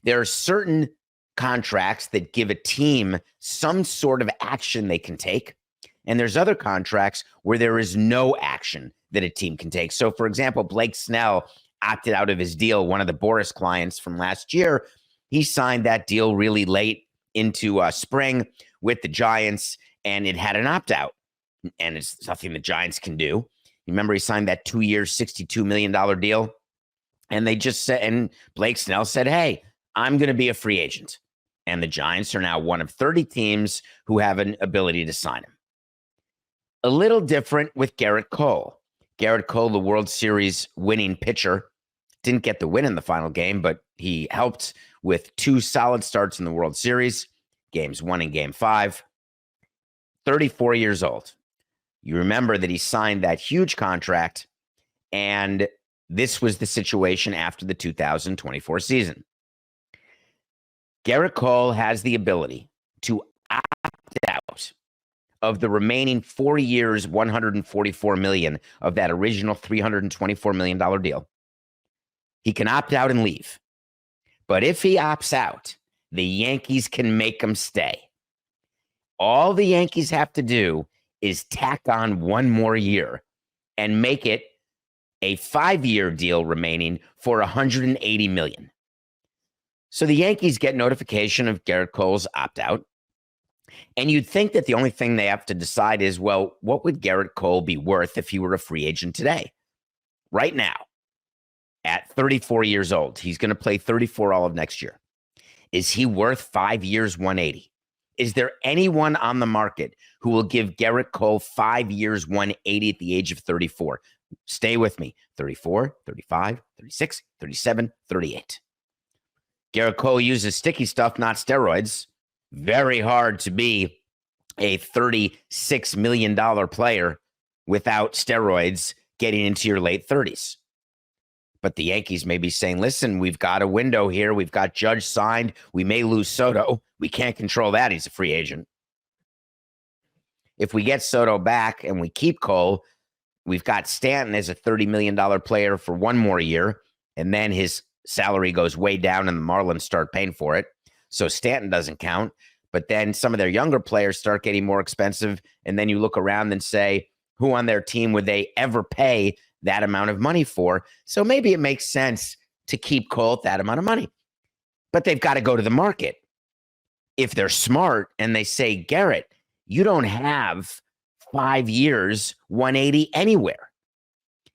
There are certain contracts that give a team some sort of action they can take. And there's other contracts where there is no action that a team can take. So, for example, Blake Snell opted out of his deal, one of the Boris clients from last year. He signed that deal really late into spring with the Giants, and it had an opt-out. And it's nothing the Giants can do. Remember, he signed that 2-year, $62 million deal? And they just said, and Blake Snell said, hey, I'm going to be a free agent. And the Giants are now one of 30 teams who have an ability to sign him. A little different with Gerrit Cole. Gerrit Cole, the World Series winning pitcher, didn't get the win in the final game, but he helped with 2 solid starts in the World Series, games 1 and game 5. 34 years old. You remember that he signed that huge contract, and this was the situation after the 2024 season. Gerrit Cole has the ability to opt out of the remaining 4 years, $144 million of that original $324 million deal. He can opt out and leave. But if he opts out, the Yankees can make him stay. All the Yankees have to do is tack on 1 more year and make it a 5-year deal remaining for $180 million. So the Yankees get notification of Gerrit Cole's opt-out. And you'd think that the only thing they have to decide is, well, what would Gerrit Cole be worth if he were a free agent today? Right now, at 34 years old, he's going to play 34 all of next year. Is he worth 5 years, 180? Is there anyone on the market who will give Gerrit Cole 5 years, 180 at the age of 34? Stay with me. 34, 35, 36, 37, 38. Gerrit Cole uses sticky stuff, not steroids. Very hard to be a $36 million player without steroids getting into your late 30s. But the Yankees may be saying, listen, we've got a window here. We've got Judge signed. We may lose Soto. We can't control that. He's a free agent. If we get Soto back and we keep Cole, we've got Stanton as a $30 million player for 1 more year, and then his salary goes way down and the Marlins start paying for it. So Stanton doesn't count. But then some of their younger players start getting more expensive, and then you look around and say, who on their team would they ever pay that amount of money for? So maybe it makes sense to keep Cole at that amount of money. But they've got to go to the market. If they're smart and they say, Gerrit, you don't have 5 years, 180 anywhere.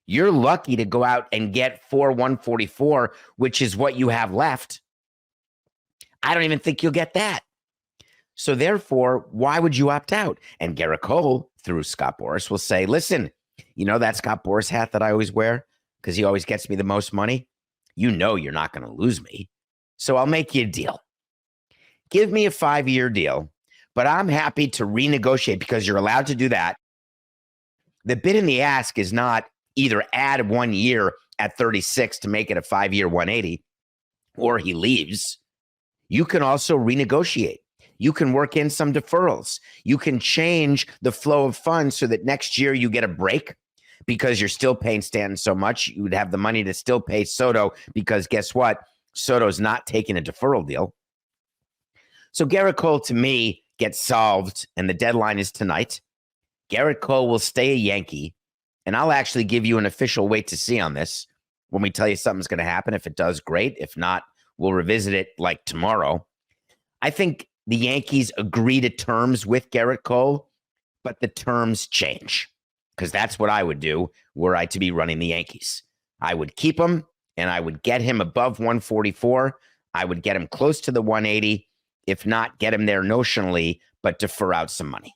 You're lucky to go out and get 144, which is what you have left. I don't even think you'll get that. So therefore, why would you opt out? And Gerrit Cole, through Scott Boras, will say, listen, you know that Scott Boras hat that I always wear because he always gets me the most money? You know you're not going to lose me. So I'll make you a deal. Give me a 5-year deal, but I'm happy to renegotiate because you're allowed to do that. The bid and the ask is not either add 1 year at 36 to make it a 5-year 180, or he leaves. You can also renegotiate. You can work in some deferrals. You can change the flow of funds so that next year you get a break because you're still paying Stanton so much. You would have the money to still pay Soto because guess what? Soto's not taking a deferral deal. So Gerrit Cole, to me, gets solved, and the deadline is tonight. Gerrit Cole will stay a Yankee, and I'll actually give you an official wait to see on this when we tell you something's going to happen. If it does, great. If not, we'll revisit it like tomorrow. I think the Yankees agree to terms with Gerrit Cole, but the terms change because that's what I would do were I to be running the Yankees. I would keep him, and I would get him above 144. I would get him close to the 180. If not, get him there notionally, but defer out some money.